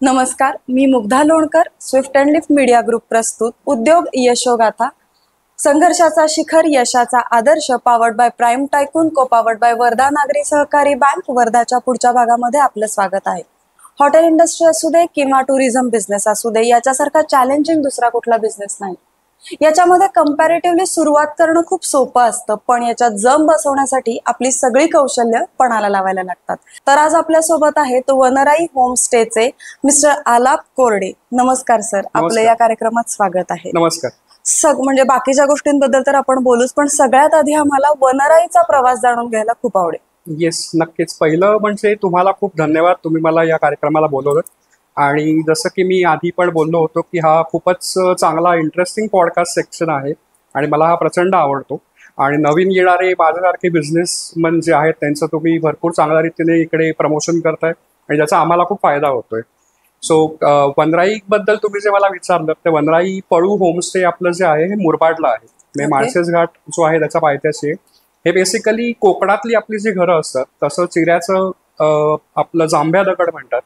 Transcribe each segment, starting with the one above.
नमस्कार, मी Mugdha Lonkar. Swift and Lift media group प्रस्तुत उद्योग यशोगाथा, संघर्षाचा शिखर यशाचा आदर्श, powered by Prime Tycoon, co powered by Wardha नागरी सहकारी बँक. वर्धाच्या पुढच्या भागामध्ये आपलं स्वागत आहे. हॉटेल इंडस्ट्री असू दे किंवा टुरिझम बिझनेस असू दे, याच्यासारखा चॅलेंजिंग दुसरा कुठला बिझनेस नाही. याच्यामध्ये कंपॅरेटिव्हली सुरुवात करणं खूप सोपं असतं, पण याच्यात जम बसवण्यासाठी आपली सगळी कौशल्य पणाला लावायला लागतात. तर आज आपल्या सोबत आहेत वनराई होमस्टेचे मिस्टर आलाप कोरडे. नमस्कार सर, आपलं या कार्यक्रमात स्वागत आहे. नमस्कार. म्हणजे बाकीच्या गोष्टींबद्दल तर आपण बोलूच, पण सगळ्यात आधी आम्हाला वनराईचा प्रवास जाणून घ्यायला खूप आवडेल. येस, नक्कीच. पहिलं म्हणजे तुम्हाला खूप धन्यवाद, तुम्ही मला या कार्यक्रमाला बोलवलं. आणि जसं की मी आधी पण बोललो होतो की हा खूपच चांगला इंटरेस्टिंग पॉडकास्ट सेक्शन आहे आणि मला हा प्रचंड आवडतो. आणि नवीन येणारे माझ्यासारखे बिझनेसमन जे आहेत त्यांचं तुम्ही भरपूर चांगल्या रीतीने इकडे प्रमोशन करताय आणि ज्याचा आम्हाला खूप फायदा होतोय. सो वनराईबद्दल तुम्ही जे मला विचारलं, तर वनराई पळू होमस्टे आपलं जे आहे हे मुरबाडला आहे. म्हणजे माळशेज घाट जो आहे त्याच्या पायथ्याशी. हे बेसिकली कोकणातली आपली जी घरं असतात तसं चिऱ्याचं आपलं जांभ्या दगड म्हणतात,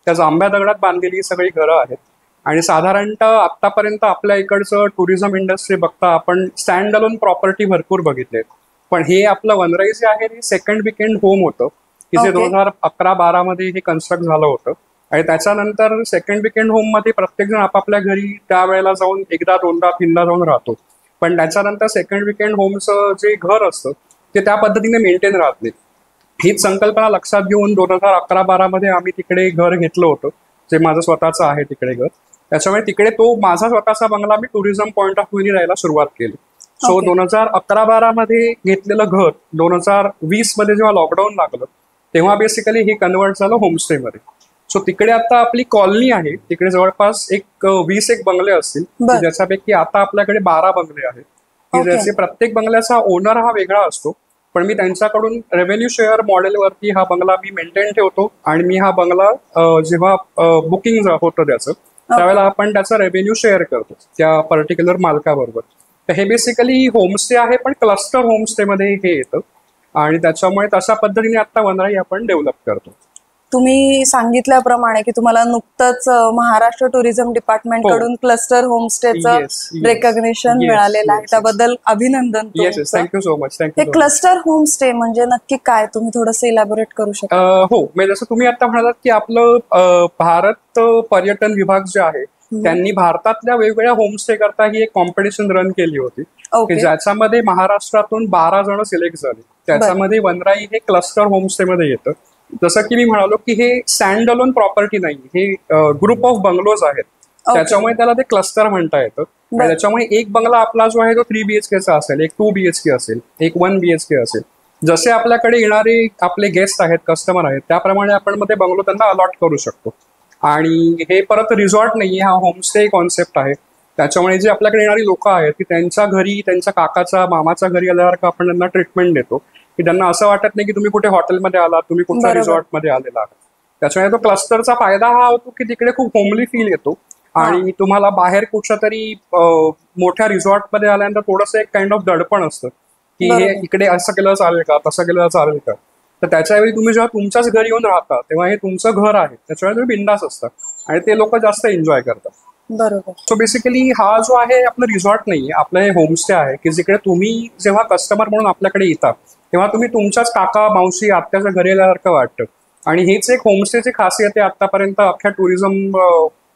त्या जांभ्या दगडात बांधलेली ही सगळी घरं आहेत. आणि साधारणतः आतापर्यंत आपल्या इकडचं टुरिझम इंडस्ट्री बघता आपण स्टँड अलोन प्रॉपर्टी भरपूर बघितलेत, पण हे आपलं वनराई जे आहे हे सेकंड वीकेंड होम होतं की जे 2011-12 मध्ये हे कन्स्ट्रक्ट झालं होतं. आणि त्याच्यानंतर सेकंड वीकेंड होम मध्ये प्रत्येकजण आपापल्या घरी त्यावेळेला जाऊन एकदा दोनदा तीनदा जाऊन राहतो, पण त्याच्यानंतर सेकंड वीकेंड होमचं जे घर असतं ते त्या पद्धतीने मेंटेन राहत नाही. हीच संकल्पना लक्षात घेऊन 2011-12 मध्ये आम्ही तिकडे घर घेतलं होतं, जे माझं स्वतःचं आहे तिकडे घर. त्याच्यामुळे तिकडे तो माझा स्वतःचा बंगला मी टुरिझम पॉईंट ऑफ व्ह्यूने राहायला सुरुवात केली. सो 2011-12 मध्ये घेतलेलं घर 2020 मध्ये जेव्हा लॉकडाऊन लागलं तेव्हा बेसिकली हे कन्वर्ट झालं होमस्टे मध्ये. सो तिकडे आता आपली कॉलनी आहे, तिकडे जवळपास 20 बंगले असतील, ज्याच्यापैकी आता आपल्याकडे 12 बंगले आहेत की ज्याचे प्रत्येक बंगल्याचा ओनर हा वेगळा असतो, पण मी त्यांच्याकडून रेव्हेन्यू शेअर मॉडेलवरती हा बंगला मी मेंटेन ठेवतो. आणि मी हा बंगला जेव्हा बुकिंग होतं त्याचं त्यावेळेला आपण त्याचा रेव्हेन्यू शेअर करतो त्या पर्टिक्युलर मालकाबरोबर. तर हे बेसिकली होमस्टे आहे, पण क्लस्टर होमस्टे मध्ये हे येतं. आणि त्याच्यामुळे तशा पद्धतीने आता वनराई आपण डेव्हलप करतो. तुम्ही सांगितल्याप्रमाणे की तुम्हाला नुकतंच महाराष्ट्र टुरिझम डिपार्टमेंट कडून क्लस्टर होमस्टेचं रेकॉग्निशन मिळालेलं आहे, त्याबद्दल अभिनंदन. Thank you so much. हे क्लस्टर होमस्टे म्हणजे नक्की काय, तुम्ही थोडंसं इलॅबोरेट करू शकता? हो, म्हणजे जसं तुम्ही आता म्हणालात की आपलं भारत पर्यटन विभाग जे आहे त्यांनी भारतातल्या वेगवेगळ्या होमस्टे करता ही एक कॉम्पिटिशन रन केली होती की ज्याच्यामध्ये महाराष्ट्रातून 12 जण सिलेक्ट झाले. त्याच्यामध्ये वनराई हे क्लस्टर होमस्टे मध्ये येतं. जसं की मी म्हणालो की हे स्टँड अलोन प्रॉपर्टी नाही, हे ग्रुप ऑफ बंगलोज आहेत, त्याच्यामुळे त्याला ते क्लस्टर म्हणता येतं. त्याच्यामुळे एक बंगला आपला जो आहे तो 3 BHK चा असेल, एक 2 BHK असेल, एक 1 BHK असेल. जसे आपल्याकडे येणारे आपले गेस्ट आहेत, कस्टमर आहेत, त्याप्रमाणे आपण मध्ये बंगलो त्यांना अलॉट करू शकतो. आणि हे परत रिसॉर्ट नाही, हा होमस्टे कॉन्सेप्ट आहे. त्याच्यामुळे जे आपल्याकडे येणारी लोक आहेत की त्यांच्या घरी, त्यांच्या काकाच्या मामाच्या घरी आल्यासारखं आपण त्यांना ट्रीटमेंट देतो की त्यांना असं वाटत नाही की तुम्ही कुठे हॉटेलमध्ये आलात, तुम्ही कुठच्या रिसॉर्टमध्ये आलेला आहात. त्याच्यामुळे तो क्लस्टरचा फायदा हा होतो की तिकडे खूप होमली फील येतो. आणि तुम्हाला बाहेर कुठच्या तरी मोठ्या रिसॉर्टमध्ये आल्यानंतर थोडंसं एक काइंड ऑफ दडपण असतं की हे इकडे असं केलं चालेल का, तसं केलं चालेल का. तर त्याच्यावेळी तुम्ही जेव्हा तुमच्याच घरी येऊन राहता तेव्हा हे तुमचं घर आहे, त्याच्यावेळी तुम्ही बिंदास असता आणि ते लोक जास्त एन्जॉय करतात. बरोबर. सो बेसिकली हा जो आहे आपलं रिसॉर्ट नाही, आपलं हे होमस्टे आहे की जिकडे तुम्ही जेव्हा कस्टमर म्हणून आपल्याकडे येतात तेव्हा तुम्ही तुमच्याच काका मावशी आत्याच्या घरी आल्यासारखं वाटतं. आणि हेच एक होमस्टेची खासियत आहे आतापर्यंत अख्ख्या टुरिझम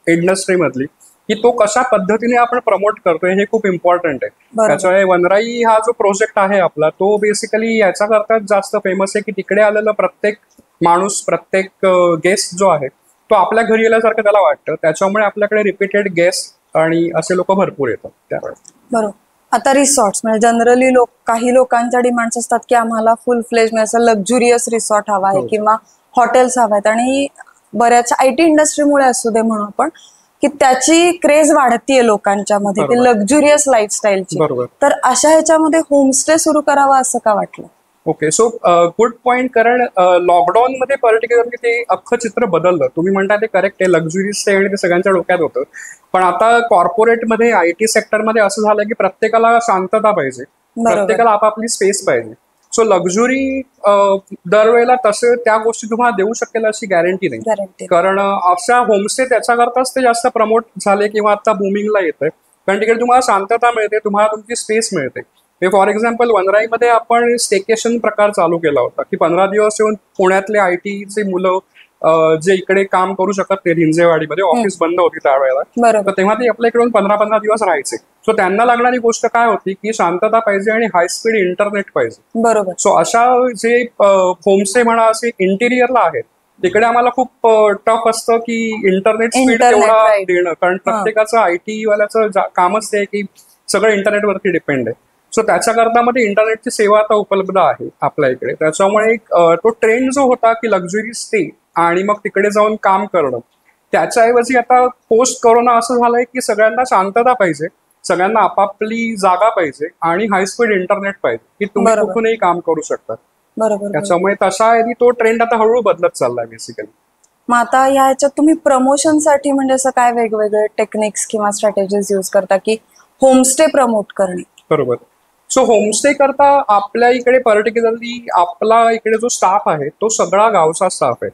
इंडस्ट्री मधली, की तो कशा पद्धतीने आपण प्रमोट करतोय हे खूप इम्पॉर्टंट आहे. त्याच्यामुळे वनराई हा जो प्रोजेक्ट आहे आपला तो बेसिकली याच्याकरता जास्त फेमस आहे की तिकडे आलेला प्रत्येक माणूस, प्रत्येक गेस्ट जो आहे तो आपल्या घरी आल्यासारखं त्याला वाटतं. त्याच्यामुळे आपल्याकडे रिपीटेड गेस्ट आणि असे लोक भरपूर येतात त्यावेळेस. बरोबर. आता रिसॉर्ट्स म्हणजे जनरली काही लोकांच्या डिमांड्स असतात की आम्हाला फुल फ्लेज म्हणजे असं लक्झुरियस रिसॉर्ट हवा आहे किंवा हॉटेल्स हवा आहेत. आणि बऱ्याच IT इंडस्ट्रीमुळे असू दे म्हणून आपण की त्याची क्रेज वाढतीये लोकांच्या मध्ये, की लक्झुरियस लाईफस्टाईलची. तर अशा ह्याच्यामध्ये होमस्टे सुरू करावा असं का वाटलं? Okay, so good point. कारण लॉकडाऊन मध्ये पर्टिक्युलरली ते अख्खं चित्र बदललं. तुम्ही म्हणता ते करेक्ट आहे, लक्झुरीज आणि ते सगळ्यांच्या डोक्यात होतं. पण आता कॉर्पोरेटमध्ये IT सेक्टरमध्ये असं झालं की प्रत्येकाला शांतता पाहिजे, प्रत्येकाला आपापली स्पेस पाहिजे. सो लक्झुरी दरवेळेला तसे त्या गोष्टी तुम्हाला देऊ शकेल अशी गॅरंटी नाही. गॅरंटी. कारण अशा होमस्टे त्याच्याकरताच ते जास्त प्रमोट झाले किंवा आता बुमिंगला येतंय. कारण तिकडे तुम्हाला शांतता मिळते, तुम्हाला तुमची स्पेस मिळते. फॉर एक्झाम्पल वनराईमध्ये आपण स्टेकेशन प्रकार चालू केला होता की 15 दिवस येऊन पुण्यातले IT चे मुलं जे इकडे काम करू शकत नाही, हिंजेवाडीमध्ये ऑफिस बंद होती त्यावेळेला, तर तेव्हा ते आपल्या इकडे 15-15 दिवस राहायचे. सो त्यांना लागणारी गोष्ट काय होती की शांतता पाहिजे आणि हाय स्पीड इंटरनेट पाहिजे. बरोबर. सो अशा जे होमस्टे म्हणा असे इंटिरियरला आहेत तिकडे आम्हाला खूप टफ असतं की इंटरनेट स्पीड तेवढा देणं, कारण प्रत्येकाचं IT वाल्याचं कामच ते की सगळं इंटरनेटवरती डिपेंड आहे. सो त्याच्याकरता मध्ये इंटरनेटची सेवा आता उपलब्ध आहे आपल्या इकडे. त्याच्यामुळे तो ट्रेंड जो होता की लक्झरी स्टे आणि मग तिकडे जाऊन काम करणं, त्याच्याऐवजी आता पोस्ट कोरोना असं झालंय की सगळ्यांना शांतता पाहिजे, सगळ्यांना आपापली जागा पाहिजे आणि हाय स्पीड इंटरनेट पाहिजे की तुम्ही कुठूनही काम करू शकता. बरोबर. त्याच्यामुळे तशा तो ट्रेंड आता हळूहळू बदलत चाललाय बेसिकली. मग आता ह्याच्यात तुम्ही प्रमोशनसाठी म्हणजे असं काय वेगवेगळे टेक्निक्स किंवा स्ट्रॅटेजीज यूज करता की होमस्टे प्रमोट करणे? बरोबर. सो होमस्टे करता आपल्या इकडे पर्टिक्युलरली आपला इकडे जो स्टाफ आहे तो सगळा गावचा स्टाफ आहे.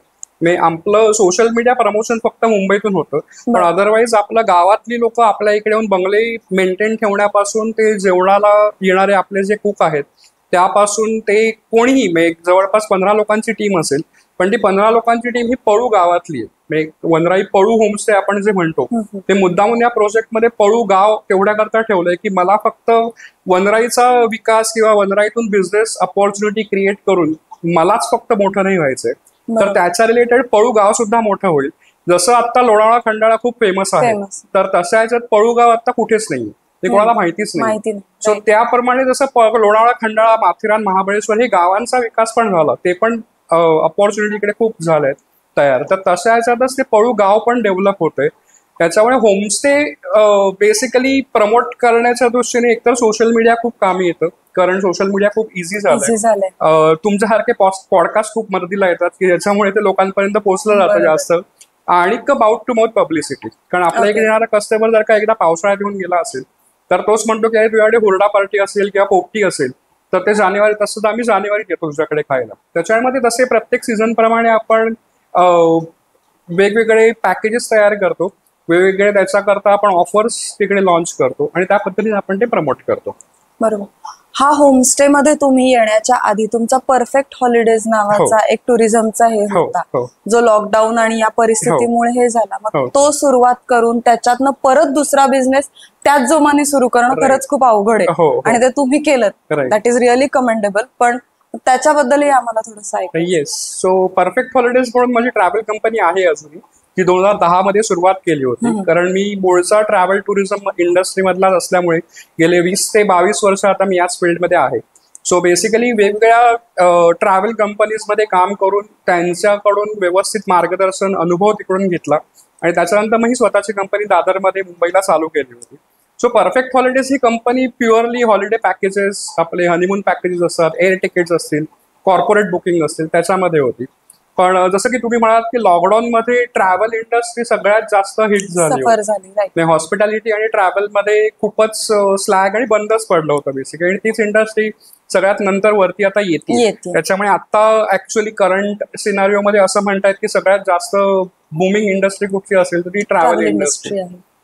आपलं सोशल मीडिया प्रमोशन फक्त मुंबईतून होतं, पण अदरवाईज आपल्या गावातली लोक आपल्या इकडे येऊन बंगले मेंटेन ठेवण्यापासून ते जेवणाला येणारे आपले जे कुक आहेत त्यापासून ते कोणीही जवळपास 15 लोकांची टीम असेल, पण ती 15 लोकांची टीम ही पळू गावातली आहे. वनराई पळू होमस्टे आपण जे म्हणतो ते मुद्दामून या प्रोजेक्टमध्ये पळू गाव तेवढ्याकरता ठेवलंय की मला फक्त वनराईचा विकास किंवा वनराईतून बिझनेस अपॉर्च्युनिटी क्रिएट करून मलाच फक्त मोठं नाही व्हायचंय, तर त्याच्या रिलेटेड पळू गाव सुद्धा मोठं होईल. जसं आता लोणावळा खंडाळा खूप फेमस आहे, तर तशा ह्याच्यात पळू गाव आता कुठेच नाहीये, ते कोणाला माहितीच नाही. सो त्याप्रमाणे जसं लोणावळा खंडाळा माथेरान महाबळेश्वर हे गावांचा विकास पण झाला, ते पण अपॉर्च्युनिटी इकडे खूप झाल्यात तयार, तर तशा ह्याच्यातच ते पळू गाव पण डेव्हलप होतंय. त्याच्यामुळे होमस्टे बेसिकली प्रमोट करण्याच्या दृष्टीने एकतर सोशल मीडिया खूप कामी येतं, कारण सोशल मीडिया खूप इझी झालंय. तुमच्यासारखे पॉडकास्ट खूप मदतीला येतात की ज्याच्यामुळे ते लोकांपर्यंत पोहोचलं जातं जास्त, आणि माउथ टू माउथ पब्लिसिटी. कारण आपल्या इकडे येणारा कस्टमर जर का एकदा पावसाळ्यात येऊन गेला असेल तर तोच म्हणतो की तुझ्याकडे हुरडा पार्टी असेल किंवा पोपटी असेल तर ते जानेवारीत असतं, आम्ही जानेवारीत येतो तुझ्याकडे खायला. त्याच्यामध्ये तसे प्रत्येक सीझन प्रमाणे आपण वेगवेगळे पॅकेजेस तयार करतो, वेगवेगळे त्याच्याकरता आपण ऑफर्स तिकडे लॉन्च करतो आणि त्या पद्धतीने आपण ते प्रमोट करतो. बरोबर. हा होमस्टे मध्ये तुम्ही येण्याच्या आधी तुमचा परफेक्ट हॉलिडेज नावाचा एक टुरिझमचा हे होता, जो लॉकडाऊन आणि या परिस्थितीमुळे हे झाला, मग तो सुरुवात करून त्याच्यातनं परत दुसरा बिझनेस त्याच जोमाने सुरू करणं खरंच खूप अवघड आहे आणि ते तुम्ही केलं, दॅट इज रिअली कमेंडेबल. पण त्याच्याबद्दलही आम्हाला थोडंसं ऐकायचं. येस. सो परफेक्ट हॉलिडेज म्हणून माझी ट्रॅव्हल कंपनी आहे अजूनही, ती 2010 मध्ये सुरुवात केली होती. कारण मी मूळचा ट्रॅव्हल टुरिझम इंडस्ट्री मधलाच असल्यामुळे गेले 20 ते 22 वर्ष आता मी याच फील्डमध्ये आहे. सो बेसिकली वेगवेगळ्या ट्रॅव्हल कंपनीजमध्ये काम करून त्यांच्याकडून व्यवस्थित मार्गदर्शन अनुभव तिकडून घेतला आणि त्याच्यानंतर मग ही स्वतःची कंपनी दादरमध्ये मुंबईला चालू केली होती. सो परफेक्ट हॉलिडेज ही कंपनी प्युअरली हॉलिडे पॅकेजेस, आपले हनीमून पॅकेजेस असतात, एअर तिकीट्स असतील, कॉर्पोरेट बुकिंग असतील, त्याच्यामध्ये होती. पण जसं की तुम्ही म्हणालात की लॉकडाऊन मध्ये ट्रॅव्हल इंडस्ट्री सगळ्यात जास्त हिट झाली, हॉस्पिटॅलिटी आणि ट्रॅव्हल मध्ये खूपच स्लॅग आणि बंदच पडलं होतं बेसिकली, आणि तीच इंडस्ट्री सगळ्यात नंतर वरती आता येते. त्याच्यामुळे आता ऍक्च्युअली करंट सिनारिओ मध्ये असं म्हणतायत की सगळ्यात जास्त बुमिंग इंडस्ट्री कुठची असेल तर ती ट्रॅव्हल इंडस्ट्री.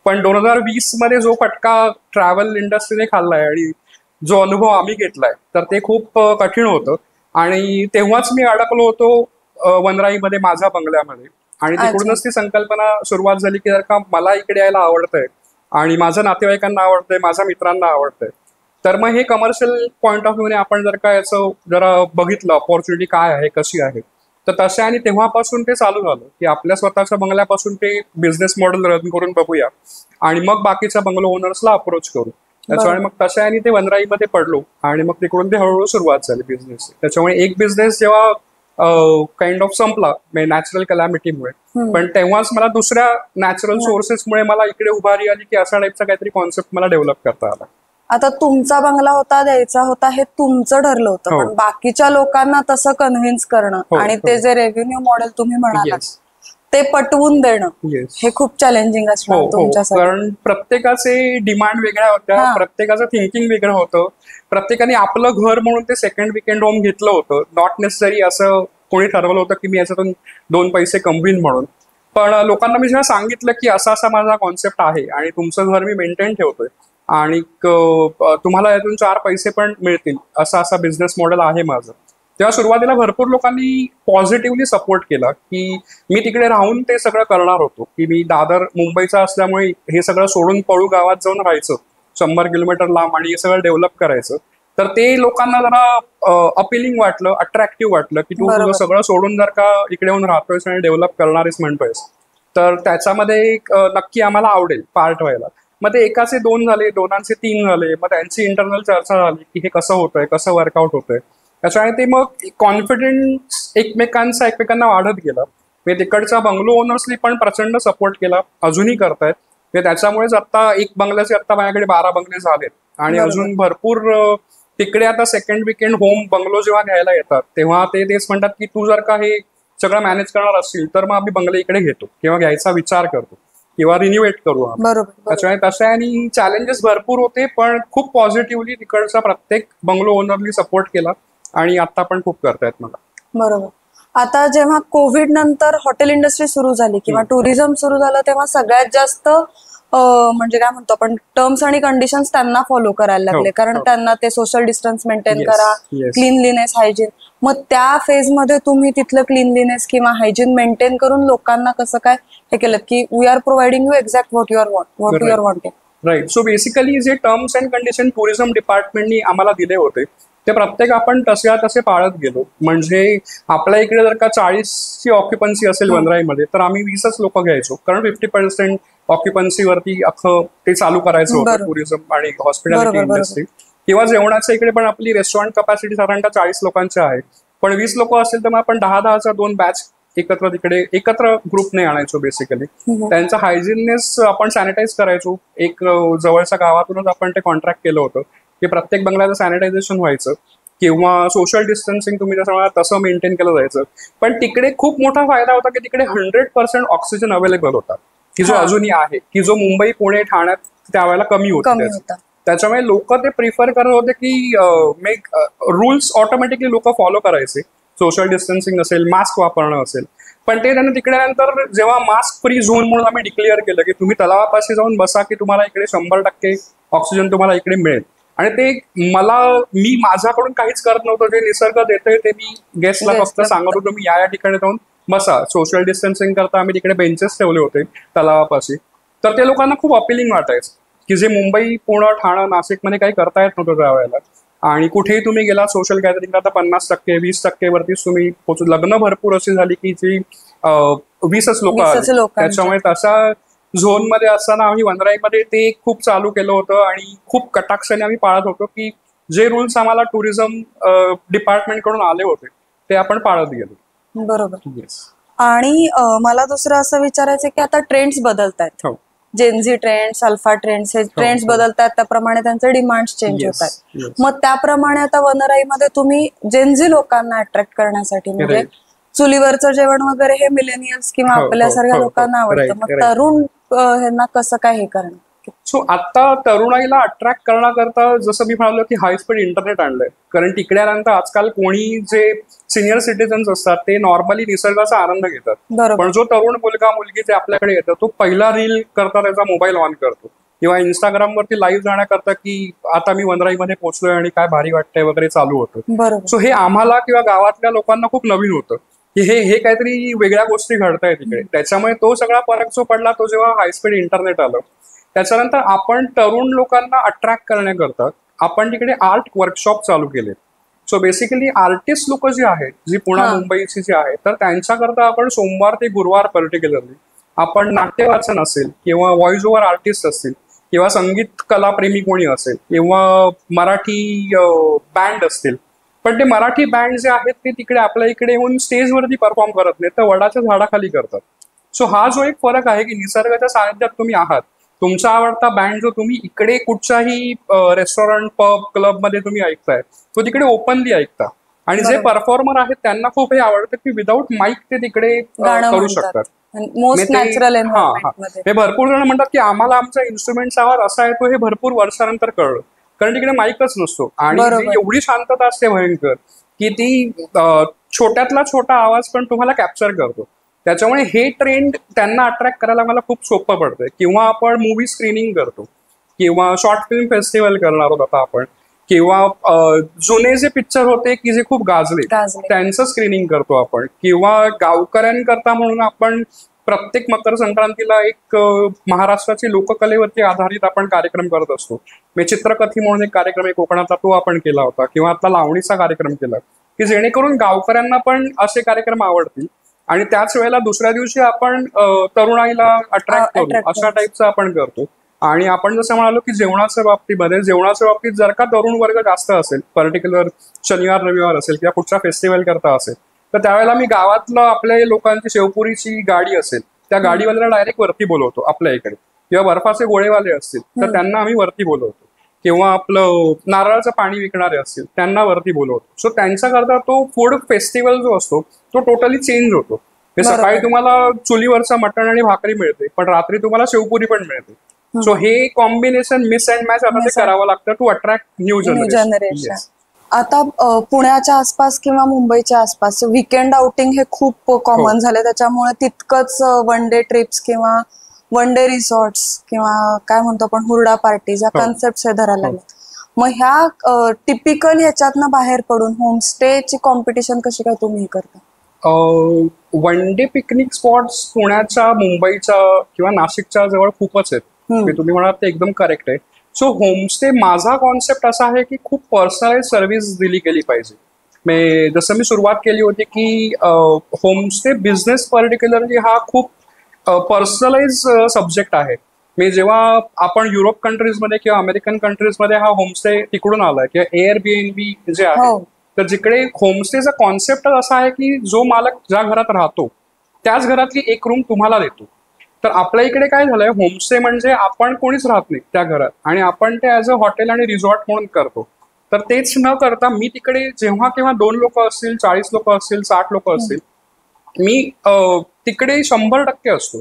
पण 2020 मध्ये जो फटका ट्रॅव्हल इंडस्ट्रीने खाल्लाय आणि जो अनुभव आम्ही घेतलाय तर ते खूप कठीण होतं. आणि तेव्हाच मी अडकलो होतो वनराईमध्ये माझ्या बंगल्यामध्ये, आणि तिकडूनच ती संकल्पना सुरुवात झाली की जर का मला इकडे यायला आवडतंय आणि माझ्या नातेवाईकांना आवडतंय, माझ्या मित्रांना आवडतंय, तर मग हे कमर्शियल पॉईंट ऑफ व्ह्यूने आपण जर का याचं जरा बघितलं ऑपॉर्च्युनिटी काय आहे, कशी आहे, तर तशा आणि तेव्हापासून ते चालू झालं की आपल्या स्वतःच्या बंगल्यापासून ते बिझनेस मॉडेल रन करून बघूया आणि मग बाकीच्या बंगलो ओनर्सला अप्रोच करू. त्याच्यामुळे मग तशा आणि ते वनराईमध्ये पडलो आणि मग तिकडून ते हळूहळू सुरुवात झाली बिझनेस. त्याच्यामुळे एक बिझनेस जेव्हा काइंड ऑफ संपला नॅचरल कलॅमिटीमुळे, पण तेव्हाच मला दुसऱ्या नॅचरल सोर्सेसमुळे मला इकडे उभारी आली की असा टाईपचा काहीतरी कॉन्सेप्ट मला डेव्हलप करता आला. आता तुमचा बंगला होता, द्यायचा होता, हे तुमचं ठरलं होतं, पण बाकीच्या लोकांना तसं कन्व्हिन्स करणं आणि ते जे रेव्हेन्यू मॉडेल तुम्ही म्हणालात ते पटवून देणं येस. हे खूप चॅलेंजिंग असणार तुमच्यासाठी. कारण प्रत्येकाचे डिमांड वेगळ्या होत्या, प्रत्येकाचं थिंकिंग वेगळं होतं. प्रत्येकाने आपलं घर म्हणून ते सेकंड वीकेंड होम घेतलं होतं. नॉट नेसेसरी असं कोणी ठरवलं होतं की मी याच्यातून 2 पैसे कमवीन म्हणून. पण लोकांना मी जेव्हा सांगितलं की असा असा माझा कॉन्सेप्ट आहे आणि तुमचं घर मी मेंटेन ठेवतोय आणि तुम्हाला यातून 4 पैसे पण मिळतील, असा असा बिझनेस मॉडेल आहे माझं, तेव्हा सुरुवातीला भरपूर लोकांनी पॉझिटिव्हली सपोर्ट केला की मी तिकडे राहून ते सगळं करणार होतो. की मी दादर मुंबईचा असल्यामुळे हे सगळं सोडून पळू गावात जाऊन राहायचं 100 किलोमीटर लांब आणि हे सगळं डेव्हलप करायचं. तर ते लोकांना जरा अपिलिंग वाटलं, अट्रॅक्टिव्ह वाटलं की तू तुझं सगळं सोडून जर का इकडे येऊन राहतोयस आणि डेव्हलप करणारेस म्हणतोयस, तर त्याच्यामध्ये नक्की आम्हाला आवडेल पार्ट व्हायला. मग ते एकाचे 2 झाले, 2चे 3 झाले, मग त्यांची इंटरनल चर्चा झाली की हे कसं होतंय, कसं वर्कआउट होतंय. त्याच्यामुळे ते मग कॉन्फिडन्स एकमेकांना वाढत गेला. म्हणजे तिकडच्या बंगलो ओनर्सनी पण प्रचंड सपोर्ट केला, अजूनही करतायत. त्याच्यामुळेच आता एक बंगल्याचे आता माझ्याकडे 12 बंगले झालेत आणि अजून भरपूर तिकडे आता सेकंड वीकेंड होम बंगलो जेव्हा घ्यायला येतात तेव्हा ते तेच म्हणतात की तू जर का हे सगळं मॅनेज करणार असतील तर मग आम्ही बंगले इकडे घेतो किंवा घ्यायचा विचार करतो किंवा रिन्युएट करू आम्ही. त्याच्यामुळे तसे आणि चॅलेंजेस भरपूर होते, पण खूप पॉझिटिव्हली तिकडचा प्रत्येक बंगलो ओनरनी सपोर्ट केला आणि आता पण खूप करतायत मला. बरोबर. आता जेव्हा कोविड नंतर हॉटेल इंडस्ट्री सुरू झाली किंवा टुरिझम सुरू झालं तेव्हा सगळ्यात जास्त म्हणजे काय म्हणतो आपण टर्म्स आणि कंडिशन्स त्यांना फॉलो करायला लागले, कारण त्यांना ते सोशल डिस्टन्स मेंटेन करा, क्लीनलीनेस, हायजीन. मग त्या फेज मध्ये तुम्ही तिथलं क्लीनलीनेस किंवा हायजीन मेंटेन करून लोकांना कसं काय हे केलं की we are providing you exact what you are wanting. Right. So basically जे टर्म्स अँड कंडिशन टुरिझम डिपार्टमेंटनी आम्हाला दिले होते ते प्रत्येक आपण तसे पाळत गेलो. म्हणजे आपल्या इकडे जर का 40ची ऑक्युपन्सी असेल वनराईमध्ये तर आम्ही 20च लोक घ्यायचो, कारण 50% ऑक्युपन्सीवरती अख्खं ते चालू करायचं होतं टुरिझम आणि हॉस्पिटॅलिटी इंडस्ट्री. किंवा जेवणाच्या इकडे पण आपली रेस्टॉरंट कपॅसिटी साधारणतः 40 लोकांची आहे, पण 20 लोक असेल तर मग आपण 10-10चा 2 बॅच एकत्र ग्रुपने आणायचो. बेसिकली त्यांचं हायजीननेस आपण सॅनिटाईज करायचो. एक जवळच्या गावातूनच आपण ते कॉन्ट्रॅक्ट केलं होतं की प्रत्येक बंगल्याचं सॅनिटायझेशन व्हायचं किंवा सोशल डिस्टन्सिंग तुम्ही तसं मेंटेन केलं जायचं. पण तिकडे खूप मोठा फायदा होता की तिकडे 100% ऑक्सिजन अवेलेबल होता, की जो अजूनही आहे, की जो मुंबई, पुणे, ठाण्यात त्यावेळेला कमी होता. त्याच्यामुळे लोक ते प्रिफर करत होते की रूल्स ऑटोमॅटिकली लोक फॉलो करायचे. सोशल डिस्टन्सिंग असेल, मास्क वापरणं असेल. पण ते त्यांनी तिकडे नंतर जेव्हा मास्क फ्री झोन म्हणून आम्ही डिक्लेअर केलं की तुम्ही तलावापाशी जाऊन बसा की तुम्हाला इकडे 100% ऑक्सिजन तुम्हाला इकडे मिळेल. आणि ते मी माझ्याकडून काहीच करत नव्हतं, जे निसर्ग देतोय ते मी गेस्टला फक्त सांगत होतो मी या ठिकाणी जाऊन बसा. सोशल डिस्टन्सिंग करता आम्ही तिकडे बेंचेस ठेवले होते तलावापाशी. तर ते लोकांना खूप अपिलिंग वाटायचं की जे मुंबई, पुणे, ठाणं, नाशिकमध्ये काही करता येत नव्हतं त्यावेळेला. आणि कुठेही तुम्ही गेला सोशल गॅदरिंगला तर 50%, 20% वरतीच तुम्ही पोहोचू. लग्न भरपूर अशी झाली की जी 20च लोक आली. त्याच्यामुळे तसा झोनमध्ये असताना आम्ही वनराईमध्ये ते खूप चालू केलं होतं आणि खूप कटाक्षाने आम्ही पाळत होतो की जे रूल्स आम्हाला टुरिझम डिपार्टमेंट कडून आले होते ते आपण पाळत गेलो. बरोबर. आणि मला दुसरं असं विचारायचं की आता ट्रेंड्स बदलत आहेत, जेनझी ट्रेंड्स, अल्फा ट्रेंड्स, हे ट्रेंड्स बदलतात, त्याप्रमाणे त्यांचे डिमांड्स चेंज होत आहेत. मग त्याप्रमाणे आता वनराईमध्ये तुम्ही जेनझी लोकांना अट्रॅक्ट करण्यासाठी म्हणजे चुलीवरचं जेवण वगैरे हे मिलेनियल्स किंवा आपल्यासारख्या लोकांना आवडतं, मग तरुण ह्यांना कसं काय हे करणं? सो आता तरुणाईला अट्रॅक्ट करण्याकरता जसं मी म्हणालो की हाय स्पीड इंटरनेट आणलंय. कारण तिकडे आल्यानंतर आजकाल कोणी जे सिनियर सिटीजन्स असतात ते नॉर्मली निसर्गाचा आनंद घेतात, पण जो तरुण मुलगा मुलगी जे आपल्याकडे येतं तो पहिला रील करता त्याचा मोबाईल ऑन करतो किंवा इंस्टाग्रामवरती लाईव्ह जाण्याकरता की आता मी वनराईमध्ये पोहोचलोय आणि काय भारी वाटतंय वगैरे चालू होतं. सो हे आम्हाला किंवा गावातल्या लोकांना खूप नवीन होतं की हे काहीतरी वेगळ्या गोष्टी घडताय तिकडे. त्याच्यामुळे तो सगळा फरक जो पडला तो जेव्हा हाय स्पीड इंटरनेट आलं. त्याच्यानंतर आपण तरुण लोकांना अट्रॅक्ट करण्याकरता आपण तिकडे आर्ट वर्कशॉप चालू केले. सो बेसिकली आर्टिस्ट लोक जी आहेत, जी पुणे मुंबईची जी आहेत, तर त्यांच्याकरता आपण सोमवार ते गुरुवार पर्टिक्युलरली आपण नाट्य वाचन असेल किंवा व्हॉइस ओव्हर आर्टिस्ट असतील किंवा संगीत कलाप्रेमी कोणी असेल किंवा मराठी बँड असतील, पण ते मराठी बँड जे आहेत ते तिकडे आपल्या इकडे येऊन स्टेजवरती परफॉर्म करत नाही तर वडाच्या झाडाखाली करतात. सो हा जो एक फरक आहे की निसर्गाच्या सानिध्यात तुम्ही आहात, तुमचा आवडता बँड जो तुम्ही इकडे कुठच्याही रेस्टॉरंट, पब, क्लब मध्ये तुम्ही ऐकताय तो तिकडे ओपनली ऐकता. आणि जे परफॉर्मर आहेत त्यांना खूप हे आवडतं की विदाऊट माईक ते तिकडे करू शकतात. मोस्ट नॅचरल एन्व्हायरमेंट मध्ये. हे भरपूर जण म्हणतात की आम्हाला आमचा इन्स्ट्रुमेंटचा आवाज असा येतो, हे भरपूर वर्षानंतर कळलं, कारण तिकडे माईकच नसतो आणि एवढी शांतता असते भयंकर की ती छोट्यातला छोटा आवाज पण तुम्हाला कॅप्चर करतो. त्याच्यामुळे हे ट्रेंड त्यांना अट्रॅक्ट करायला मला खूप सोपं पडतंय. किंवा आपण मूवी स्क्रीनिंग करतो, किंवा शॉर्ट फिल्म फेस्टिवल करणार आहोत आता आपण, किंवा जुने जे पिक्चर होते की जे खूप गाजले त्यांचं स्क्रीनिंग करतो आपण, किंवा गावकऱ्यांकरता म्हणून आपण प्रत्येक मकर संक्रांतीला एक महाराष्ट्राची लोककलेवरती आधारित आपण कार्यक्रम करत असतो. म्हणजे चित्रकथी म्हणून एक कार्यक्रम आहे कोकणातला, तो आपण केला होता, किंवा आता लावणीचा कार्यक्रम केला, की जेणेकरून गावकऱ्यांना पण असे कार्यक्रम आवडतील. आणि त्याच वेळेला दुसऱ्या दिवशी आपण तरुणाईला अट्रॅक्ट करू अशा टाईपचं आपण करतो. आणि आपण जसं म्हणालो की जेवणाच्या बाबतीत जर का तरुण वर्ग जास्त असेल, पर्टिक्युलर शनिवार रविवार असेल किंवा कुठचा फेस्टिवल करता असेल, तर त्यावेळेला मी गावातलं आपल्या लोकांची शेवपुरीची गाडी असेल त्या गाडीवाल्याला डायरेक्ट वरती बोलवतो आपल्या इकडे, किंवा बर्फाचे गोळेवाले असतील तर त्यांना आम्ही वरती बोलवतो, किंवा आपलं नारळाचं पाणी विकणारे असतील त्यांना वरती बोलवतो. सो त्यांच्याकरता तो फूड फेस्टिवल जो असतो तो टोटली चेंज होतो. सकाळी तुम्हाला चुलीवरचा मटण आणि भाकरी मिळते, पण रात्री तुम्हाला शेवपुरी पण मिळते. सो हे कॉम्बिनेशन मिस अँड मॅच आता ते करावं लागतं टू अट्रॅक्ट न्यू जनरेशन. आता पुण्याच्या आसपास किंवा मुंबईच्या आसपास वीकेंड आउटिंग हे खूप कॉमन झाले, त्याच्यामुळे तितकंच वन डे ट्रिप्स किंवा वन डे रिसॉर्ट्स किंवा काय म्हणतो आपण हुरडा पार्टीज या कॉन्सेप्ट धरायला लागले. मग ह्या टिपिकल ह्याच्यातनं बाहेर पडून होमस्टेची कॉम्पिटिशन कशी काय तुम्ही करता? वन डे पिकनिक स्पॉट्स पुण्याच्या, मुंबईच्या किंवा नाशिकच्या जवळ खूपच आहेत. तुम्ही म्हणाल ते एकदम करेक्ट आहे. सो होमस्टे माझा कॉन्सेप्ट असा आहे की खूप पर्सनलाइज सर्व्हिस दिली गेली पाहिजे. जसं मी सुरुवात केली होती की होमस्टे बिझनेस पर्टिक्युलरली हा खूप पर्सनलाइज सब्जेक्ट आहे. मी जेव्हा आपण युरोप कंट्रीजमध्ये किंवा अमेरिकन कंट्रीजमध्ये हा होमस्टे तिकडून आलाय, किंवा एअरबीएनबी जे आहे, तर जिकडे होमस्टेचा कॉन्सेप्ट असा आहे की जो मालक ज्या घरात राहतो त्याच घरातली एक रूम तुम्हाला देतो. तर आपल्या इकडे काय झालंय, होमस्टे म्हणजे आपण कोणीच राहत नाही त्या घरात आणि आपण ते ऍज अ हॉटेल आणि रिसॉर्ट म्हणून करतो. तर तेच न करता मी तिकडे जेव्हा केव्हा 2 लोक असतील, 40 लोक असतील, 60 लोक असतील, मी तिकडे 100% असतो.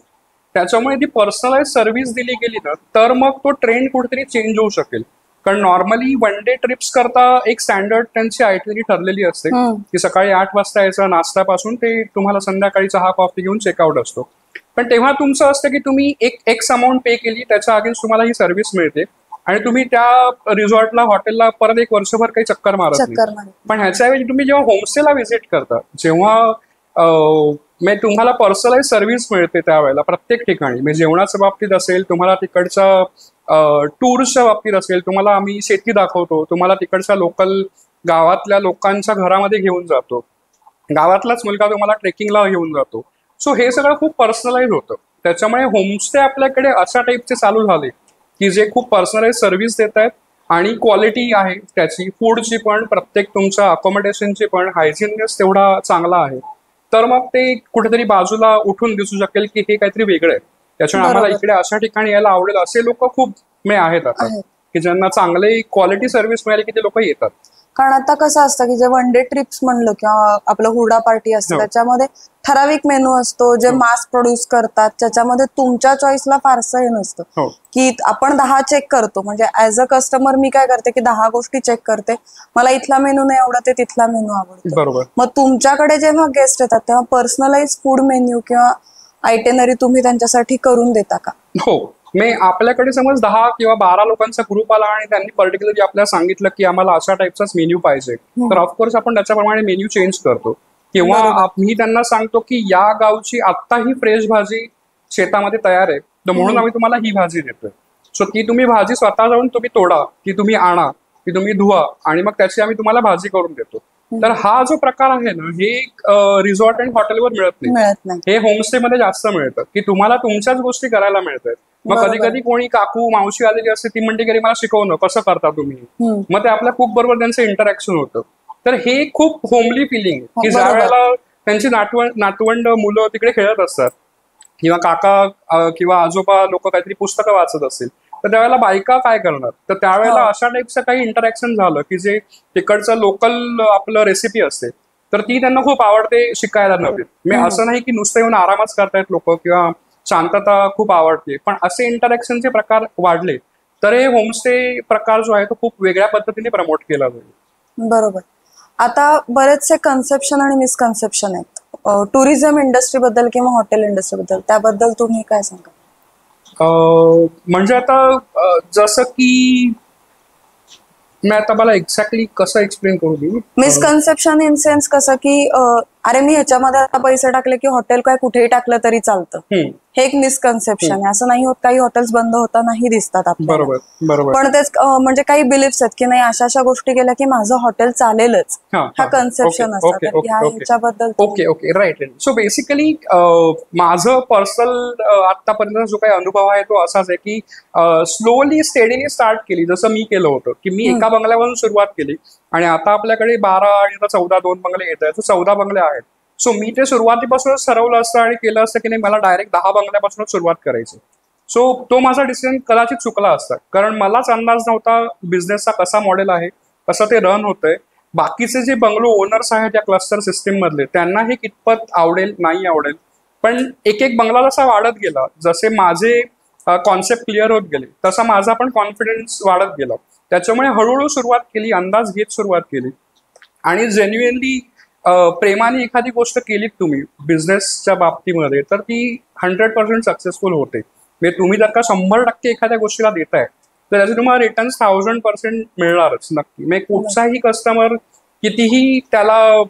त्याच्यामुळे ती पर्सनलाइज सर्व्हिस दिली गेली ना तर मग तो ट्रेंड कुठेतरी चेंज होऊ शकेल. कारण नॉर्मली वन डे ट्रिप्स करता एक स्टँडर्ड त्यांची आयटनरी ठरलेली असते की सकाळी 8 वाजता यायचं, नाश्त्यापासून ते तुम्हाला संध्याकाळी चहा कॉफी घेऊन चेकआउट असतो. पण तेव्हा तुमचं असतं की तुम्ही एक एक्स अमाऊंट पे केली, त्याच्या अगेन्स्ट तुम्हाला ही सर्व्हिस मिळते आणि तुम्ही त्या रिसॉर्टला, हॉटेलला परत एक वर्षभर काही चक्कर मारत नाही. पण ह्याच्याऐवजी तुम्ही जेव्हा होमस्टेला व्हिजिट करता, जेव्हा तुम्हाला पर्सनलाइज सर्व्हिस मिळते त्यावेळेला प्रत्येक ठिकाणी, म्हणजे जेवणाच्या बाबतीत असेल, तुम्हाला तिकडच्या टूर्सच्या बाबतीत असेल, तुम्हाला आम्ही शेती दाखवतो, तुम्हाला तिकडच्या लोकल गावातल्या लोकांच्या घरामध्ये घेऊन जातो, गावातलाच मुलगा तुम्हाला ट्रेकिंगला घेऊन जातो. सो हे सगळं खूप पर्सनलाइज होतं. त्याच्यामुळे होमस्टे आपल्याकडे अशा टाईपचे चालू झाले की जे खूप पर्सनलाइज सर्व्हिस देत आहेत आणि क्वालिटी आहे त्याची, फूडची पण, प्रत्येक तुमच्या अकोमोडेशनची पण, हायजीननेस तेवढा चांगला आहे. तर मग ते कुठेतरी बाजूला उठून दिसू शकेल की हे काहीतरी वेगळं आहे. त्याच्यामुळे आम्हाला इकडे अशा ठिकाणी यायला आवडेल असे लोक खूप आहेत आता, की ज्यांना चांगले क्वालिटी सर्व्हिस मिळाली की ते लोक येतात. कारण आता कसं असतं की जे वन डे ट्रिप्स म्हणलं किंवा आपलं हुरडा पार्टी असतं त्याच्यामध्ये ठराविक मेनू असतो, जे मास प्रोड्यूस करतात त्याच्यामध्ये तुमच्या चॉईसला फारसं हे नसतं की आपण 10 चेक करतो. म्हणजे ऍज अ कस्टमर मी काय करते की 10 गोष्टी चेक करते, मला इथला मेनू नाही आवडत, ते तिथला मेनू आवडतो. मग तुमच्याकडे जेव्हा गेस्ट येतात तेव्हा पर्सनलाइज फूड मेन्यू किंवा आयटेनरी तुम्ही त्यांच्यासाठी करून देता का? हो, मी आपल्याकडे समज 10 किंवा 12 लोकांचा ग्रुप आला आणि त्यांनी पर्टिक्युलरली आपल्याला सांगितलं की आम्हाला अशा टाईपचाच मेन्यू पाहिजे, तर ऑफकोर्स आपण त्याच्याप्रमाणे मेन्यू चेंज करतो. किंवा मी त्यांना सांगतो की या गावची आत्ता ही फ्रेश भाजी शेतामध्ये तयार आहे, तर म्हणून आम्ही तुम्हाला ही भाजी देतोय. सो ती तुम्ही भाजी स्वतः जाऊन तुम्ही तोडा, ती तुम्ही आणा, ती तुम्ही धुवा आणि मग त्याची आम्ही तुम्हाला भाजी करून देतो. तर हा जो प्रकार आहे ना, हे रिसॉर्ट आणि हॉटेलवर मिळत नाही, हे होमस्टे मध्ये जास्त मिळतं की तुम्हाला तुमच्याच गोष्टी करायला मिळतात. मग कधी कधी कोणी काकू मावशी आलेली असते, ती म्हणते की मला शिकवणं कसं करता तुम्ही, मग ते आपल्या कुक बरोबर त्यांचं इंटरॅक्शन होतं. तर हे खूप होमली फिलिंग की ज्या वेळेला त्यांची नातवंड मुलं तिकडे खेळत असतात किंवा काका किंवा आजोबा लोक काहीतरी पुस्तकं वाचत असतील, तर त्यावेळेला बायका काय करणार, तर त्यावेळेला अशा टाईपचं काही इंटरॅक्शन झालं की जे तिकडचं लोकल आपलं रेसिपी असते तर ती त्यांना खूप आवडते शिकायला नवीन. मी असं नाही की नुसतं येऊन आरामच करतायत लोक किंवा शांतता खूप आवडते, पण असे इंटरॅक्शनचे प्रकार वाढले तर हे होमस्टे प्रकार जो आहे तो खूप वेगळ्या पद्धतीने प्रमोट केला जाईल. बरोबर. आता बरेचसे कन्सेप्शन आणि मिसकन्सेप्शन आहेत टुरिझम इंडस्ट्री बद्दल किंवा हॉटेल इंडस्ट्री बद्दल, त्याबद्दल तुम्ही काय सांगा? म्हणजे आता जसं की मी आता मला एक्झॅक्टली कसं एक्सप्लेन करू देऊ. मिसकन्सेप्शन इन सेन्स कसं की अरे मी ह्याच्यामध्ये आता पैसे टाकले की हॉटेल काय कुठेही टाकलं तरी चालतं, हे एक मिसकन्सेप्शन आहे. असं नाही होत, काही हॉटेल्स बंद होतानाही दिसतात आपल्याला. बरोबर बरोबर. पण तेच म्हणजे काही बिलीफ्स आहेत की नाही अशा अशा गोष्टी केल्या की माझं हॉटेल चालेलच, हा कन्सेप्शन असतात. ह्याच्याबद्दल okay okay right. So basically माझं पर्सनल आतापर्यंत जो काही अनुभव आहे तो असाच आहे की स्लोली स्टेडीली स्टार्ट केली, जसं मी केलं होतं की मी एका बंगल्यावरून सुरुवात केली आणि आता आपल्याकडे 12 आणि आता 14 2 बंगले येत आहेत, 14 बंगले आहेत. सो मी ते सुरुवातीपासूनच ठरवलं असतं आणि केलं असतं की नाही मला डायरेक्ट 10 बंगल्यापासूनच सुरुवात करायची. सो तो माझा डिसिजन कदाचित चुकला असता, कारण मलाच अंदाज नव्हता बिझनेसचा कसा मॉडेल आहे, कसं ते रन होतंय. बाकीचे जे बंगलो ओनर्स आहेत या क्लस्टर सिस्टीम मधले त्यांना हे कितपत आवडेल नाही आवडेल, पण एक एक बंगला जसा वाढत गेला, जसे माझे कॉन्सेप्ट क्लिअर होत गेले तसा माझा पण कॉन्फिडन्स वाढत गेला. त्याच्यामुळे हळूहळू सुरुवात केली, अंदाज घेत सुरुवात केली आणि जेन्युइनली प्रेमाने एखादी गोष्ट केलीत तुम्ही बिझनेसच्या बाबतीमध्ये तर ती 100% सक्सेसफुल होते. म्हणजे तुम्ही जर का 100% एखाद्या गोष्टीला देताय तर त्याचे तुम्हाला रिटर्न 1000% मिळणारच नक्की. म्हणजे कुठचाही कस्टमर कितीही त्याला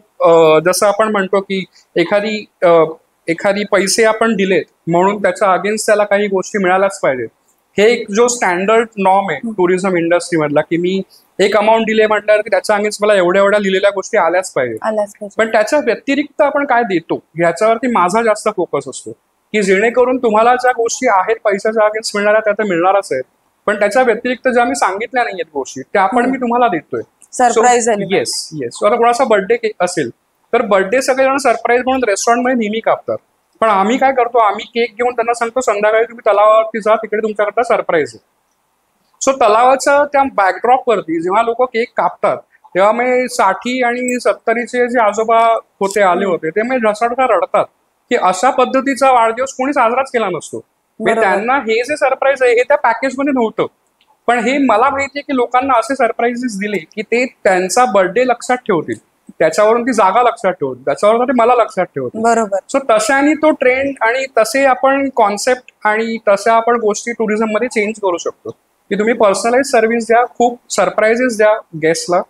जसं आपण म्हणतो की एखादी पैसे आपण दिलेत म्हणून त्याच्या अगेन्स्ट त्याला काही गोष्टी मिळाल्याच पाहिजेत. हे एक जो स्टँडर्ड नॉर्म आहे टुरिझम इंडस्ट्री मधला की मी एक अमाऊंट दिले म्हटल्यावर की त्याच्या अगेन्स्ट मला एवढ्या लिहिलेल्या गोष्टी आल्याच पाहिजे. पण त्याच्या व्यतिरिक्त आपण काय देतो ह्याच्यावरती माझा जास्त फोकस असतो की जेणेकरून तुम्हाला ज्या गोष्टी आहेत पैशाच्या अगेन्स्ट मिळणाऱ्या त्या तर मिळणारच आहेत, पण त्याच्या व्यतिरिक्त ज्या मी सांगितल्या नाहीयेत गोष्टी त्या पण मी तुम्हाला देतोय. सरप्राईज. Yes yes. आता कोणाचा बर्थडे असेल तर बर्थडे सगळेजण सरप्राईज म्हणून रेस्टॉरंटमध्ये नेहमी कापतात, पण आम्ही काय करतो, आम्ही केक घेऊन त्यांना सांगतो संध्याकाळी तुम्ही तलावावरती जा, तिकडे तुमच्याकरता सरप्राईज आहे. सो तलावाच्या त्या बॅकड्रॉप वरती जेव्हा लोक केक कापतात तेव्हा मी 60 आणि 70चे जे आजोबा होते आले होते ते मी ढसाढसा रडतात की अशा पद्धतीचा वाढदिवस कोणी साजराच केला नसतो. त्यांना हे जे सरप्राईज आहे हे त्या पॅकेजमध्ये नव्हतं, पण हे मला माहितीये की लोकांना असे सरप्राईजेस दिले की ते त्यांचा बर्थडे लक्षात ठेवतील, त्याच्यावरून ती जागा लक्षात ठेवतील, त्याच्यावरून ते मला लक्षात ठेवतील. बरोबर. सो तशाने तो ट्रेंड आणि तसे आपण कॉन्सेप्ट आणि तशा आपण गोष्टी टुरिझम मध्ये चेंज करू शकतो की तुम्ही पर्सनलाइज सर्व्हिस द्या, खूप सरप्राईजेस द्या गेस्टला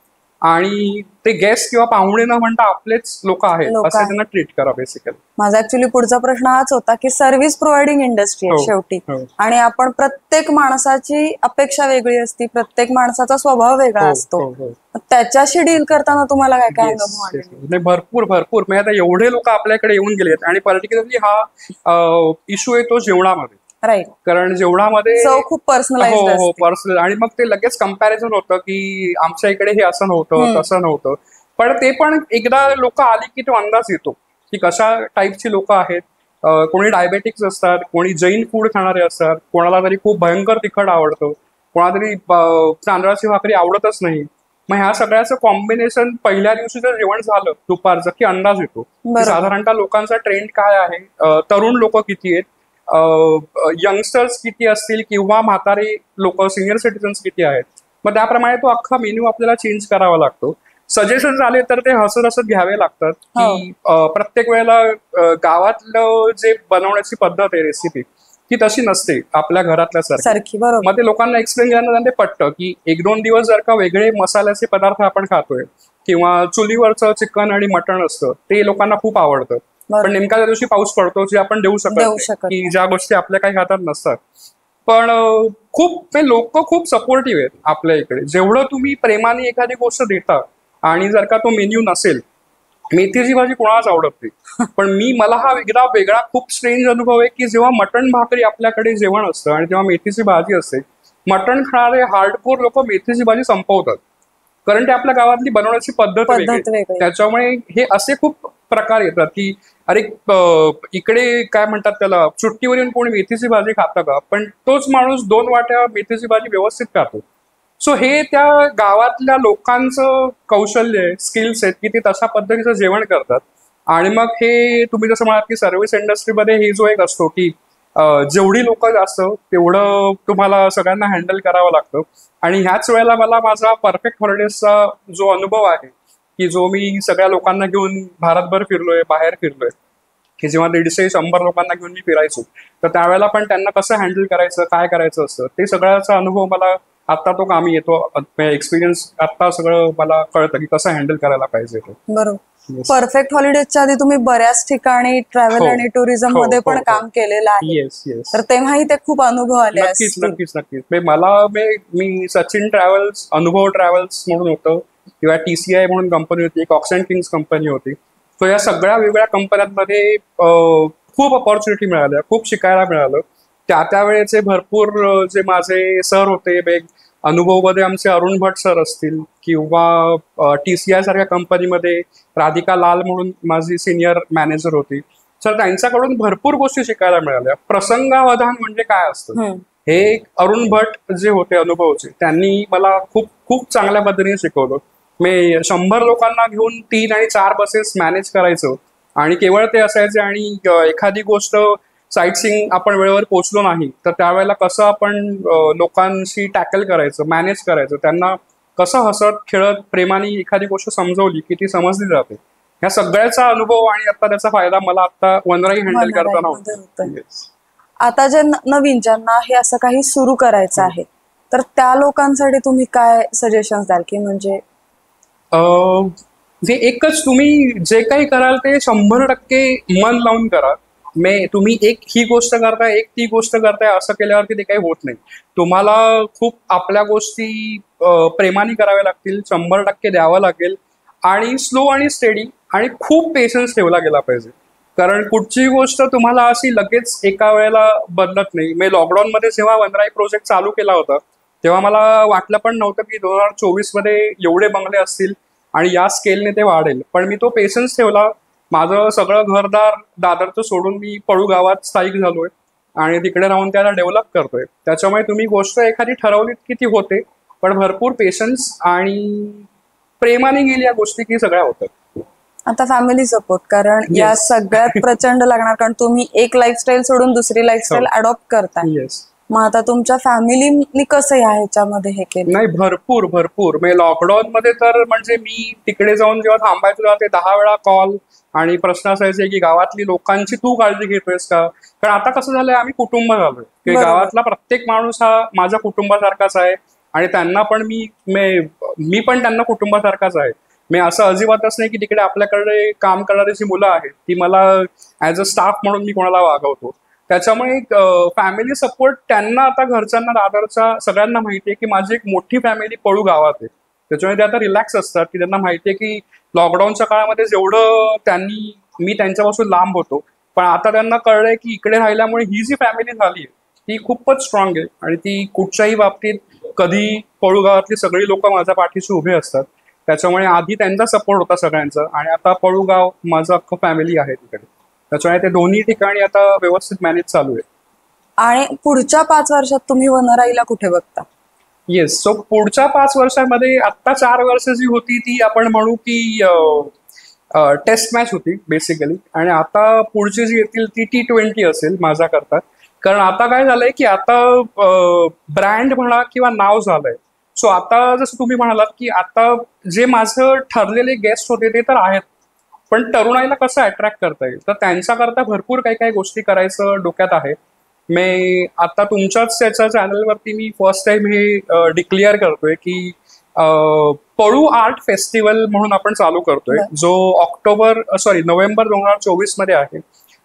आणि ते गेस्ट किंवा पाहुणे न म्हणता आपलेच लोक आहेत असं त्यांना ट्रीट करा बेसिकली. माझा ऍक्च्युली पुढचा प्रश्न हाच होता की सर्व्हिस प्रोव्हाइडिंग इंडस्ट्री आहे शेवटी आणि आपण प्रत्येक माणसाची अपेक्षा वेगळी असते, प्रत्येक माणसाचा स्वभाव वेगळा असतो, त्याच्याशी डील करताना तुम्हाला काय काय अनुभव आले? भरपूर भरपूर. म्हणजे आता एवढे लोक आपल्याकडे येऊन गेलेत आणि पर्टिक्युलरली हा इश्यू येतो जेवणामध्ये. राईट. कारण जेवणामध्ये खूप पर्सनलाइज. हो पर्सनल, आणि मग ते लगेच कम्पॅरिझन होतं की आमच्या इकडे हे असं नव्हतं तसं नव्हतं. पण ते पण एकदा लोक आली की तो अंदाज येतो की कशा टाईपची लोक आहेत. कोणी डायबेटिक्स असतात, कोणी जैन फूड खाणारे असतात, कोणाला तरी खूप भयंकर तिखट आवडतं, कोणाला तरी तांदळाची भाकरी आवडतच नाही. मग ह्या सगळ्याचं कॉम्बिनेशन पहिल्या दिवशी जर जेवण झालं दुपारचं की अंदाज येतो साधारणतः लोकांचा ट्रेंड काय आहे, तरुण लोक किती आहेत, यंगस्टर्स किती असतील किंवा म्हातारे लोक सिनियर सिटीजन्स किती आहेत. मग त्याप्रमाणे तो अख्खा मेन्यू आपल्याला चेंज करावा लागतो. सजेशन आले तर ते हसत हसत घ्यावे लागतात की प्रत्येक वेळेला गावातलं जे बनवण्याची पद्धत आहे रेसिपी ती तशी नसते आपल्या घरातल्या सारखी. मग ते लोकांना एक्सप्लेन केल्यानंतर ते पटतं की 1-2 दिवस जर का वेगळे मसाल्याचे पदार्थ आपण खातोय किंवा चुलीवरचं चिकन आणि मटण असतं ते लोकांना खूप आवडतं, पण नेमका त्या दिवशी पाऊस पडतो जे आपण देऊ शकत की ज्या गोष्टी आपल्या काही हातात नसतात. पण खूप लोक खूप सपोर्टिव्ह आहेत आपल्या इकडे. जेवढं तुम्ही प्रेमाने एखादी गोष्ट देता आणि जर का तो मेन्यू नसेल, मेथीची भाजी कोणालाच आवडत नाही, पण मला हा वेगळा खूप स्ट्रेंज अनुभव आहे की जेव्हा मटण भाकरी आपल्याकडे जेवण असतं आणि जेव्हा मेथीची भाजी असते, मटण खाणारे हार्डकोर लोक मेथीची भाजी संपवतात कारण ते आपल्या गावातली बनवण्याची पद्धत वेगळी. त्याच्यामुळे हे असे खूप प्रकार येतात की अरे इकडे काय म्हणतात त्याला, सुट्टीवर येऊन कोणी मेथीची भाजी खातं का, पण तोच माणूस 2 वाट्या मेथीची भाजी व्यवस्थित खातो. सो हे त्या गावातल्या लोकांचं कौशल्य आहे, स्किल्स आहेत की ते तशा पद्धतीचं जेवण करतात. आणि मग हे तुम्ही जसं म्हणाल की सर्व्हिस इंडस्ट्रीमध्ये हे जो एक असतो की जेवढी लोक जास्त तेवढं तुम्हाला सगळ्यांना हँडल करावं लागतं. आणि ह्याच वेळेला मला माझा परफेक्ट हॉलिडेजचा जो अनुभव आहे की जो मी सगळ्या लोकांना घेऊन भारतभर फिरलोय, बाहेर फिरलोय, की जेव्हा 150-100 लोकांना घेऊन मी फिरायचो, तर त्यावेळेला पण त्यांना कसं हँडल करायचं, काय करायचं असतं, ते सगळ्याचा अनुभव मला आता तो कामी येतो. एक्सपिरियन्स आता सगळं मला कळतं की कसं हँडल करायला पाहिजे ते. बरोबर. Yes. परफेक्ट हॉलिडेजच्या आधी तुम्ही बऱ्याच ठिकाणी ट्रॅव्हल हो. आणि टुरिझम हो, मध्ये हो, पण हो. काम केलेलं आहे. Yes yes. तर तेव्हाही ते खूप अनुभव आले नक्कीच असतील. नक्कीच नक्कीच. मी सचिन ट्रॅव्हल्स, अनुभव ट्रॅव्हल्स म्हणून होतं, किंवा TCI म्हणून कंपनी होती, एक ऑक्सन किंग्स कंपनी होती. सो या सगळ्या वेगवेगळ्या कंपन्यांमध्ये खूप अपॉर्च्युनिटी मिळाल्या, खूप शिकायला मिळालं. त्या वेळेचे भरपूर जे माझे सर होते, अनुभवमध्ये आमचे अरुण भट सर असतील, किंवा TCI सारख्या कंपनीमध्ये राधिका लाल म्हणून माझी सिनियर मॅनेजर होती. तर त्यांच्याकडून भरपूर गोष्टी शिकायला मिळाल्या. प्रसंगावधान म्हणजे काय असतं हे अरुण भट जे होते अनुभवचे, त्यांनी मला खूप खूप चांगल्या पद्धतीने शिकवलं. मी 100 लोकांना घेऊन 3 आणि 4 बसेस मॅनेज करायचो, आणि केवळ ते असायचे. आणि एखादी गोष्ट साईट सीइंग आपण वेळेवर पोहोचलो नाही तर त्यावेळेला कसं आपण लोकांशी टॅकल करायचं, मॅनेज करायचं, त्यांना कसं हसत खेळत प्रेमाने एखादी गोष्ट समजवली की ती समजली जाते, ह्या सगळ्याचा अनुभव आणि आता त्याचा फायदा मला आता वनराई हँडल करताना होतो. Yes. आता जे नवीन ज्यांना हे असं काही सुरू करायचं आहे, तर त्या लोकांसाठी तुम्ही काय सजेशन द्याल? की म्हणजे जे एकच, तुम्ही जे काही कराल ते 100% मन लावून करा. तुम्ही एक ही गोष्ट करताय, एक ती गोष्ट करताय, असं केल्यावरती ते काही होत नाही. तुम्हाला खूप आपल्या गोष्टी प्रेमाने कराव्या लागतील, 100% द्यावं लागेल, आणि स्लो आणि स्टेडी आणि खूप पेशन्स ठेवला गेला पाहिजे. कारण कुठची गोष्ट तुम्हाला अशी लगेच एका वेळेला बदलत नाही. मी लॉकडाऊनमध्ये जेव्हा वनराई प्रोजेक्ट चालू केला होता, तेव्हा मला वाटलं पण नव्हतं की 2024 मध्ये एवढे बंगले असतील आणि या स्केलने ते वाढेल. पण मी तो पेशन्स ठेवला. माझं सगळं घरदार दादरचं सोडून मी पळू गावात स्थायिक झालोय आणि तिकडे राहून त्याला डेव्हलप करतोय. त्याच्यामुळे तुम्ही गोष्ट एखादी ठरवलीत की ती होते, पण भरपूर पेशन्स आणि प्रेमाने गेली या गोष्टी की सगळ्या होतात. आता फॅमिली सपोर्ट, कारण या सगळ्यात प्रचंड लागणार, कारण तुम्ही एक लाईफस्टाईल सोडून दुसरी लाईफस्टाईल अडॉप्ट करताय. येस. मग आता तुमच्या फॅमिलीनी कसं ह्याच्यामध्ये हे केलं? नाही, भरपूर भरपूर. म्हणजे लॉकडाऊन मध्ये तर म्हणजे मी तिकडे जाऊन जेव्हा थांबायचो तेव्हा ते 10 वेळा कॉल आणि प्रश्न असायचे की गावातली लोकांची तू काळजी घेतोयस का? कारण आता कसं झालंय, आम्ही कुटुंब झालोय की गावातला प्रत्येक माणूस हा माझ्या कुटुंबासारखाच आहे, आणि त्यांना पण मी पण त्यांना कुटुंबासारखाच आहे. मी असं अजिबातच नाही की तिकडे आपल्याकडे काम करणारी जी मुलं आहेत ती मला ऍज अ स्टाफ म्हणून मी कोणाला वागवतो. त्याच्यामुळे फॅमिली सपोर्ट त्यांना, आता घरच्यांना, दादरच्या सगळ्यांना माहितीये की माझी एक मोठी फॅमिली पळू गावात आहे. त्याच्यामुळे ते आता रिलॅक्स असतात की त्यांना माहितीये की लॉकडाऊनच्या काळामध्ये जेवढं मी त्यांच्यापासून लांब होतो, पण आता त्यांना कळलंय की इकडे राहिल्यामुळे ही जी फॅमिली झाली आहे ती खूपच स्ट्रॉंग आहे, आणि ती कुठच्याही बाबतीत कधी पळू गावातली सगळी लोक माझ्या पाठीशी उभे असतात. त्याच्यामुळे आधी त्यांचा सपोर्ट होता सगळ्यांचा, आणि आता पळू गाव माझं अख्खं फॅमिली आहे तिकडे. त्याच्यामुळे ते दोन्ही ठिकाणी आता व्यवस्थित मॅनेज चालू आहे. आणि पुढच्या 5 वर्षात तुम्ही वनराईला कुठे बघता? येस. सो पुढच्या 5 वर्षांमध्ये आता 4 वर्ष जी होती ती आपण म्हणू की टेस्ट मॅच होती बेसिकली, आणि आता पुढची जी येतील ती T20 असेल माझ्या करता. कारण आता काय झालंय की आता ब्रँड म्हणा किंवा नाव झालंय. सो आता जसं तुम्ही म्हणालात की आता जे माझं ठरलेले गेस्ट होते ते तर आहेत, पण तरुणाईला कसं अट्रॅक्ट करता येईल, तर त्यांच्याकरता भरपूर काही काही गोष्टी करायचं डोक्यात आहे. मी आता तुमच्याच याच्या चॅनलवरती मी फर्स्ट टाइम हे डिक्लेअर करतोय की पळू आर्ट फेस्टिवल म्हणून आपण चालू करतोय, जो नोव्हेंबर 2024 मध्ये आहे,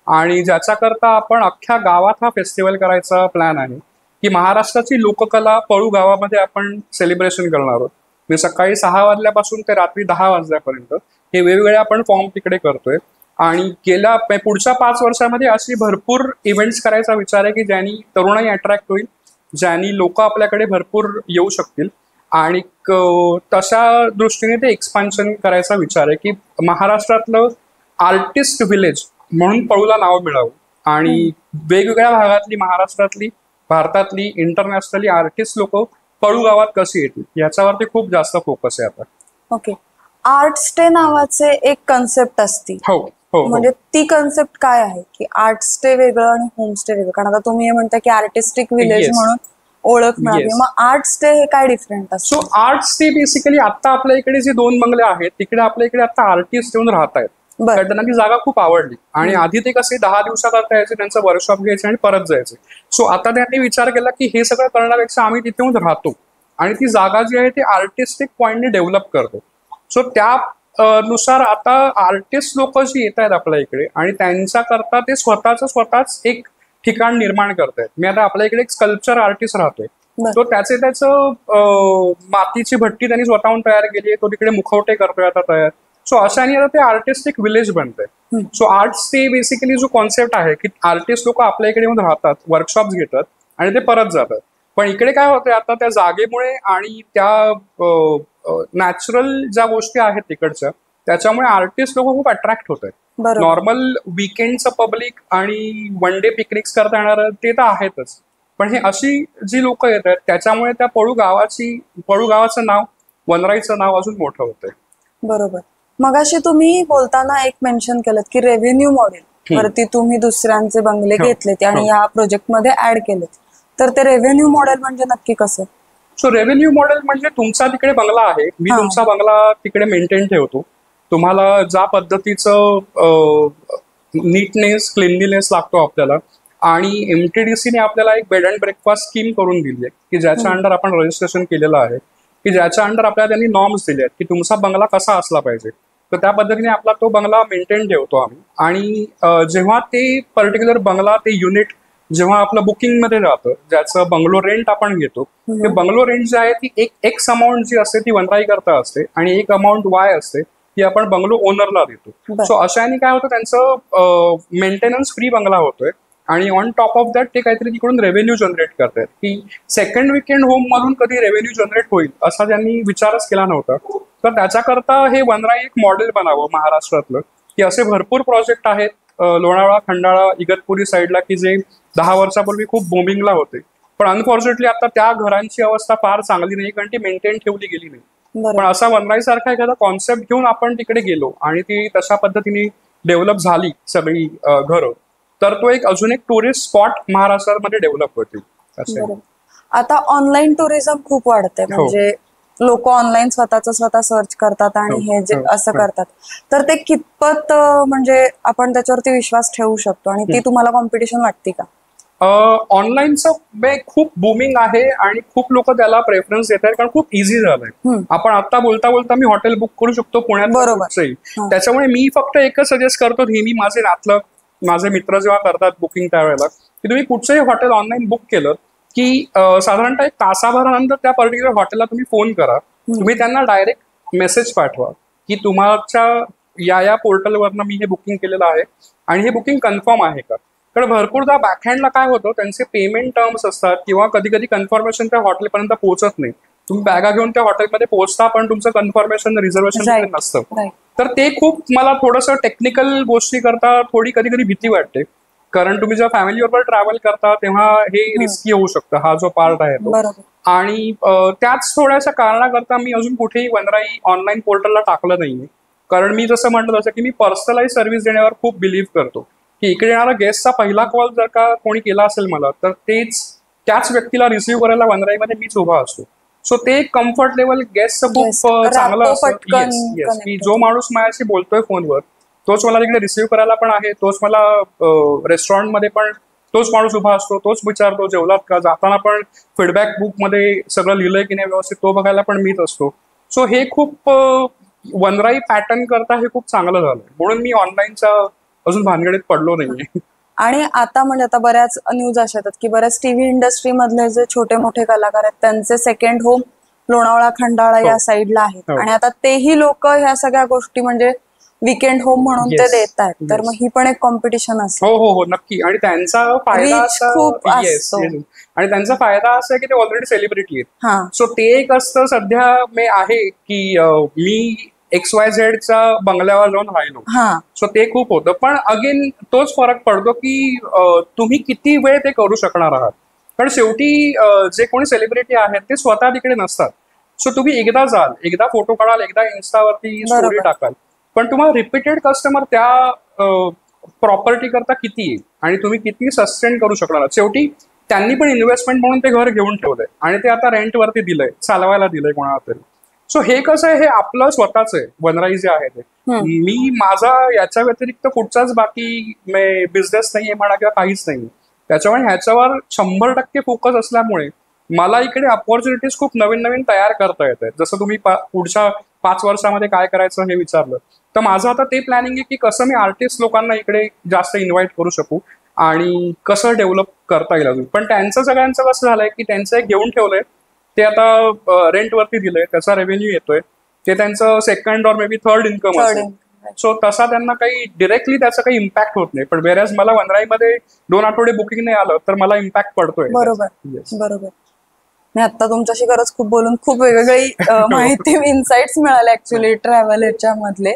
आणि ज्याच्याकरता आपण अख्ख्या गावात हा फेस्टिवल करायचा प्लॅन आहे. की महाराष्ट्राची लोककला पळू गावामध्ये आपण सेलिब्रेशन करणार आहोत. मी सकाळी 6 वाजल्यापासून ते रात्री 10 वाजल्यापर्यंत हे वेगवेगळे आपण फॉर्म तिकडे करतोय. आणि पुढच्या 5 वर्षामध्ये अशी भरपूर इव्हेंट्स करायचा विचार आहे की ज्यांनी तरुणाई अट्रॅक्ट होईल, ज्यांनी लोक आपल्याकडे भरपूर येऊ शकतील, आणि तशा दृष्टीने ते एक्सपान्शन करायचा विचार आहे की महाराष्ट्रातलं आर्टिस्ट विलेज म्हणून पळूला नाव मिळावं, आणि वेगवेगळ्या भागातली, महाराष्ट्रातली, भारतातली, इंटरनॅशनली आर्टिस्ट लोक पळू गावात कशी येतील याच्यावरती खूप जास्त फोकस आहे आता. ओके. आर्ट स्टे नावाचे एक कन्सेप्ट असती, हो हो म्हणजे ती कन्सेप्ट काय आहे की आर्ट स्टे वेगळं आणि होमस्टे वेगळं? कारण आता तुम्ही हे म्हणता की आर्टिस्टिक विलेज Yes. म्हणून ओळख मिळाली, Yes. मग आर्ट स्टे हे काय डिफरंट सो असतं? आर्ट्स ते बेसिकली आता आपल्या इकडे जे 2 बंगले आहेत तिकडे आपल्या इकडे आता आर्टिस्ट येऊन राहत आहेत. बरं. तर त्यांना ती जागा खूप आवडली आणि आधी ते कसे 10 दिवसाकरता यायचे, त्यांचं वर्कशॉप घ्यायचे आणि परत जायचे. सो आता त्यांनी विचार केला की हे सगळं करण्यापेक्षा आम्ही तिथे येऊन राहतो आणि ती जागा जी आहे ती आर्टिस्टिक पॉइंटने डेव्हलप करतो. सो त्या नुसार आता आर्टिस्ट लोक जी येत आहेत आपल्या इकडे आणि त्यांच्याकरता ते स्वतःच एक ठिकाण निर्माण करतायत. मी आता आपल्या इकडे एक स्कल्पचर आर्टिस्ट राहतोय, बरं. तो त्याचं मातीची भट्टी त्यांनी स्वतःहून तयार केली आहे, तो तिकडे मुखवटे करतोय आता तयार. सो अशाने आता ते आर्टिस्टिक विलेज बनतंय. सो आर्ट्स ते बेसिकली जो कॉन्सेप्ट आहे की आर्टिस्ट लोक आपल्या इकडे येऊन राहतात, वर्कशॉप घेतात आणि ते परत जातात. पण इकडे काय होतंय आता त्या जागेमुळे आणि त्या नॅचरल ज्या गोष्टी आहेत तिकडच्या त्याच्यामुळे आर्टिस्ट लोक खूप अट्रॅक्ट होत आहेत. बरोबर. नॉर्मल विकेंडचं पब्लिक आणि वन डे पिकनिक्स करता येणार ते तर आहेतच, पण हे अशी जी लोक येत आहेत त्याच्यामुळे त्या पळू गावाचं नाव, वनराईचं नाव अजून मोठं होतंय. बरोबर. मगाशी तुम्ही बोलताना एक मेन्शन केलं की रेव्हेन्यू मॉडेल वरती तुम्ही दुसऱ्यांचे बंगले हो. घेतलेत आणि हो. या प्रोजेक्ट मध्ये ऍड केलेत, तर ते रेव्हेन्यू मॉडेल म्हणजे नक्की कसं? सो रेव्हेन्यू मॉडेल म्हणजे तुमचा तिकडे बंगला आहे, मी हा. तुमचा बंगला तिकडे मेंटेन ठेवतो. तुम्हाला ज्या पद्धतीचं नीटनेस, क्लिनलीनेस लागतो आपल्याला, आणि एमटीडीसीने आपल्याला एक बेड अँड ब्रेकफास्ट स्कीम करून दिली आहे की ज्याच्या अंडर आपण रजिस्ट्रेशन केलेलं आहे, की ज्याच्या अंडर आपल्याला त्यांनी नॉर्म्स दिले आहेत की तुमचा बंगला कसा असला पाहिजे. तर त्या पद्धतीने आपला तो बंगला मेंटेन ठेवतो आम्ही. आणि जेव्हा ते पर्टिक्युलर बंगला, ते युनिट जेव्हा आपलं बुकिंग मध्ये जातं, ज्याचं बंगलो रेंट आपण घेतो, ते बंगलो रेंट जी आहे ती एक अमाऊंट जी असते ती वनराई करता असते आणि एक अमाऊंट वाय असते ती आपण बंगलो ओनरला देतो. बरं. सो अशाने काय होतं, त्यांचं मेंटेनन्स फ्री बंगला होतोय आणि ऑन टॉप ऑफ दॅट ते काहीतरी तिकडून रेव्हेन्यू जनरेट करतात. की सेकंड विकेंड होम मधून कधी रेव्हेन्यू जनरेट होईल असा त्यांनी विचारच केला नव्हता. तर त्याच्याकरता हे वनराई एक मॉडेल बनावं महाराष्ट्रातलं, की असे भरपूर प्रोजेक्ट आहेत लोणावळा, खंडाळा, इगतपुरी साईडला की जे 10 वर्षापूर्वी खूप बूमिंगला होते, पण अनफॉर्च्युनेटली आता त्या घरांची अवस्था फार चांगली नाही कारण ती मेंटेन ठेवली गेली नाही. पण बरोबर. असा वनराई सारखा एखादा कॉन्सेप्ट घेऊन आपण तिकडे गेलो आणि ती तशा पद्धतीने डेव्हलप झाली सगळी घरं, तर तो अजून एक टुरिस्ट स्पॉट महाराष्ट्रामध्ये डेव्हलप होतील असे. बरोबर. आता ऑनलाईन टुरिझम खूप वाढतंय, म्हणजे लोक ऑनलाईन स्वतः सर्च करतात आणि हे जे असं करतात, तर ते कितपत म्हणजे आपण त्याच्यावरती विश्वास ठेवू शकतो आणि ती तुम्हाला कॉम्पिटिशन वाटते का? ऑनलाईनचं खूप बुमिंग आहे आणि खूप लोक त्याला प्रेफरन्स देत आहेत कारण खूप इझी झालंय. आपण आता बोलता बोलता मी हॉटेल बुक करू शकतो पुण्यात बरोबर. कुठचंही. त्याच्यामुळे मी फक्त एकच सजेस्ट करतो, हे मी माझे मित्र जेव्हा करतात बुकिंग त्यावेळेला, की तुम्ही कुठचंही हॉटेल ऑनलाईन बुक केलं की साधारणतः 1 तासाभरानंतर त्या पर्टिक्युलर हॉटेलला तुम्ही फोन करा, तुम्ही त्यांना डायरेक्ट मेसेज पाठवा की तुमच्या या पोर्टलवरनं मी हे बुकिंग केलेलं आहे आणि हे बुकिंग कन्फर्म आहे का. कारण भरपूरदा बॅकहँडला काय होतं, त्यांचे पेमेंट टर्म्स असतात किंवा कधी कधी कन्फर्मेशन त्या हॉटेलपर्यंत पोहोचत नाही. तुम्ही बॅगा घेऊन त्या हॉटेलमध्ये पोहोचता पण तुमचं कन्फर्मेशन, रिझर्वेशन नसतं. तर ते खूप मला थोडंसं टेक्निकल गोष्टी करता थोडी कधी कधी भीती वाटते, कारण तुम्ही जेव्हा फॅमिली बरोबर ट्रॅव्हल करता तेव्हा हे रिस्की होऊ शकतं, हा जो पार्ट आहे तो. आणि त्याच थोड्याशा कारणाकरता मी अजून कुठेही वनराई ऑनलाईन पोर्टलला टाकलं नाहीये, कारण मी जसं म्हटलं तसं की मी पर्सनलाइज सर्व्हिस देण्यावर खूप बिलीव्ह करतो की इकडे येणारा गेस्टचा पहिला कॉल जर का कोणी केला असेल मला, तर त्याच व्यक्तीला रिसिव्ह करायला वनराईमध्ये मीच उभा असतो. सो ते कम्फर्ट लेवल गेस्टचं खूप चांगलं असतं. की जो माणूस माझ्याशी बोलतोय फोनवर तोच मला तिकडे रिसिव्ह करायला पण आहे, तोच मला रेस्टॉरंटमध्ये पण तोच माणूस उभा असतो, तोच विचारतो जेवलात का, जाताना पण फीडबॅक बुक मध्ये सगळं लिहिलंय की नाही व्यवस्थित तो बघायला पण मीच असतो. सो हे खूप वनराई पॅटर्न करता हे खूप चांगलं झालंय, म्हणून मी ऑनलाईनच्या अजून भानगडीत पडलो नाहीये. आणि आता म्हणजे आता बऱ्याच न्यूज अशा येतात की बऱ्याच टीव्ही इंडस्ट्री मधले जे छोटे मोठे कलाकार आहेत त्यांचे सेकंड होम लोणावळा, खंडाळा या साईडला आहेत आणि आता तेही लोक ह्या सगळ्या गोष्टी म्हणजे विकेंड होम म्हणून ते देत आहेत, तर मग ही पण एक कॉम्पिटिशन असते. हो नक्की. आणि त्यांचा फायदा खूप आणि त्यांचा फायदा असा आहे की ते ऑलरेडी सेलिब्रिटी आहेत. सो ते एक असतं सध्या मी आहे की मी XYZ च्या बंगल्यावर जाऊन राहिलो, सो ते खूप होतं. पण अगेन तोच फरक पडतो की तुम्ही किती वेळ ते करू शकणार आहात. कारण शेवटी जे कोणी सेलिब्रिटी आहेत ते स्वतः तिकडे नसतात. सो तुम्ही एकदा जाल, एकदा फोटो काढाल, एकदा इन्स्टावरती स्टोरी बरोबर. टाकाल, पण तुम्हाला रिपीटेड कस्टमर त्या प्रॉपर्टी करता किती येईल आणि तुम्ही किती सस्टेन करू शकणार आहात. शेवटी त्यांनी पण इन्व्हेस्टमेंट म्हणून ते घर घेऊन ठेवलंय आणि ते आता रेंटवरती दिलंय, चालवायला दिलंय कोणाला तरी. सो हे कसं आहे, हे आपलं स्वतःच आहे. वनराई जे आहे ते मी माझा याच्या व्यतिरिक्त कुठचाच बाकी बिझनेस नाहीये म्हणा किंवा काहीच नाही. त्याच्यामुळे ह्याच्यावर 100% फोकस असल्यामुळे मला इकडे अपॉर्च्युनिटीज खूप नवीन नवीन तयार करता येत आहेत. जसं तुम्ही पुढच्या 5 वर्षामध्ये काय करायचं हे विचारलं, तर माझं आता ते प्लॅनिंग आहे की कसं मी आर्टिस्ट लोकांना इकडे जास्त इन्व्हाइट करू शकू आणि कसं डेव्हलप करता येईल अजून. पण त्यांचं सगळ्यांचं कसं झालंय की त्यांचं एक घेऊन ठेवलंय, ते आता रेंटवरती दिलंय, त्याचा रेव्हेन्यू येतोय, ते त्यांचं second or may be third income असेल. सो तसा त्यांना काही डिरेक्टली त्याचा काही इम्पॅक्ट होत नाही. पण वेरॅज मला वनराईमध्ये 2 आठवडे बुकिंग नाही आलं तर मला इम्पॅक्ट पडतोय. बरोबर. बरोबर. मी आता तुमच्याशी खरंच खूप बोलून खूप वेगवेगळी माहिती, इन्साइट्स मिळाले ऍक्च्युली ट्रॅव्हल याच्यामधले.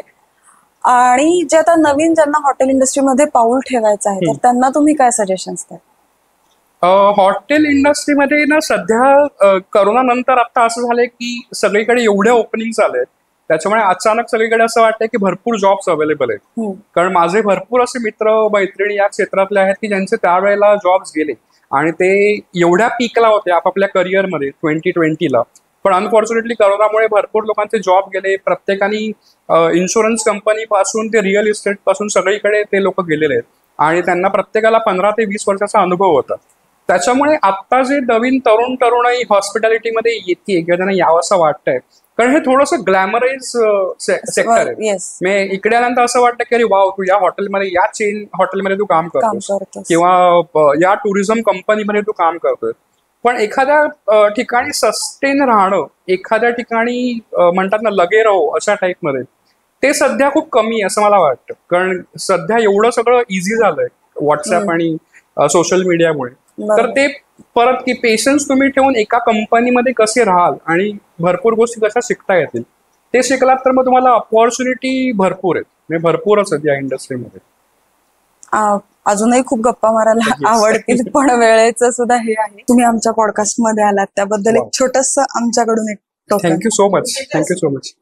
आणि जे आता नवीन ज्यांना हॉटेल इंडस्ट्रीमध्ये पाऊल ठेवायचं आहे, तर त्यांना तुम्ही काय सजेशन्स द्याल? हॉटेल इंडस्ट्रीमध्ये ना सध्या करोना नंतर आता असं झालंय की सगळीकडे एवढे ओपनिंग आले, त्याच्यामुळे अचानक सगळीकडे असं वाटतंय की भरपूर जॉब्स अवेलेबल आहेत. कारण माझे भरपूर असे मित्र मैत्रिणी या क्षेत्रातले आहेत की ज्यांचे त्यावेळेला जॉब्स गेले आणि ते एवढ्या पीकला होते आपापल्या करिअरमध्ये 2020ला. पण अनफॉर्च्युनेटली करोनामुळे भरपूर लोकांचे जॉब गेले. प्रत्येकाने इन्शुरन्स कंपनी पासून ते रिअल इस्टेट पासून सगळीकडे ते लोक गेलेले आहेत आणि त्यांना प्रत्येकाला 15 ते 20 वर्षाचा अनुभव होता. त्याच्यामुळे आता जे नवीन तरुणाई हॉस्पिटॅलिटीमध्ये येते किंवा त्यांना यावं असं वाटतंय, कारण हे थोडंसं ग्लॅमराईज सेक्टर आहे. मी इकडे आल्यानंतर असं वाटतं की अरे वाव, तू या हॉटेलमध्ये, या चेन हॉटेलमध्ये तू काम करतोस किंवा या टुरिझम कंपनीमध्ये तू काम करतोय. पण एखाद्या ठिकाणी सस्टेन राहणं, एखाद्या ठिकाणी म्हणतात ना लगे राहो अशा टाईपमध्ये, ते सध्या खूप कमी आहे असं मला वाटतं. कारण सध्या एवढं सगळं इझी झालंय व्हॉट्सअप आणि सोशल मीडियामुळे. तर ते परत की पेशन्स तुम्ही ठेवून एका कंपनीमध्ये कसे राहाल आणि भरपूर गोष्टी कशा शिकता येतील ते शिकलात तर मग तुम्हाला अपॉर्च्युनिटी भरपूर आहेत, म्हणजे भरपूरच आहेत या इंडस्ट्रीमध्ये. अजूनही खूप गप्पा मारायला आवडतील, पण वेळेचं सुद्धा हे आहे. तुम्ही आमच्या पॉडकास्ट मध्ये आलात त्याबद्दल एक छोटस आमच्याकडून एक थँक्यू सो मच.